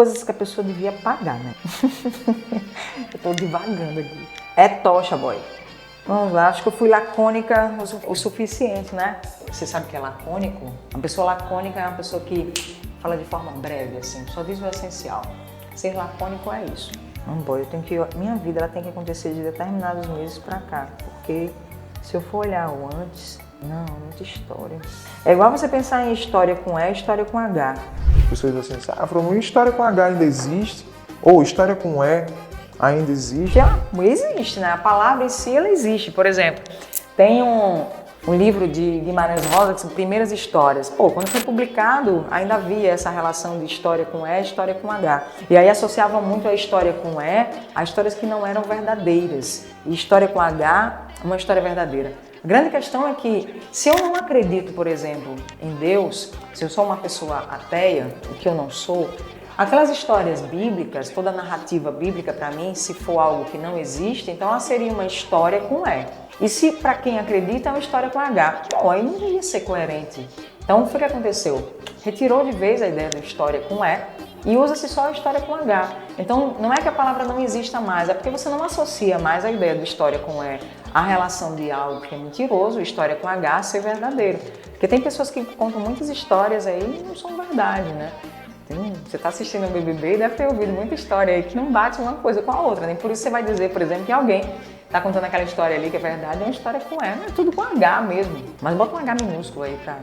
coisas que a pessoa devia pagar, né? Eu tô divagando aqui. É tocha, boy. Vamos lá, acho que eu fui lacônica o suficiente, né? Você sabe o que é lacônico? Uma pessoa lacônica é uma pessoa que fala de forma breve, assim, só diz o essencial. Ser lacônico é isso. Boy, minha vida ela tem que acontecer de determinados meses pra cá, porque se eu for olhar o antes, não, muita história. É igual você pensar em história com E e história com H. As pessoas dizem assim, Fromo, história com H ainda existe? Ou história com E ainda existe? Já existe, né? A palavra em si, ela existe. Por exemplo, tem um livro de Guimarães Rosa, que são Primeiras Histórias. Pô, quando foi publicado, ainda havia essa relação de história com E e história com H. E aí associavam muito a história com E a histórias que não eram verdadeiras. E história com H, uma história verdadeira. A grande questão é que, se eu não acredito, por exemplo, em Deus, se eu sou uma pessoa ateia, o que eu não sou, aquelas histórias bíblicas, toda a narrativa bíblica para mim, se for algo que não existe, então ela seria uma história com E. E se para quem acredita é uma história com H, pô, aí não ia ser coerente. Então, o que aconteceu? Retirou de vez a ideia da história com E e usa-se só a história com H. Então, não é que a palavra não exista mais, é porque você não associa mais a ideia de história com E à relação de algo que é mentiroso, história com H, ser verdadeiro. Porque tem pessoas que contam muitas histórias aí e não são verdade, né? Você está assistindo o BBB e deve ter ouvido muita história aí que não bate uma coisa com a outra, né? Por isso você vai dizer, por exemplo, que alguém está contando aquela história ali que é verdade, é uma história com E, não é tudo com H mesmo. Mas bota um H minúsculo aí para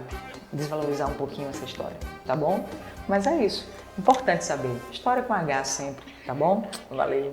desvalorizar um pouquinho essa história, tá bom? Mas é isso. Importante saber. História com H sempre, tá bom? Valeu!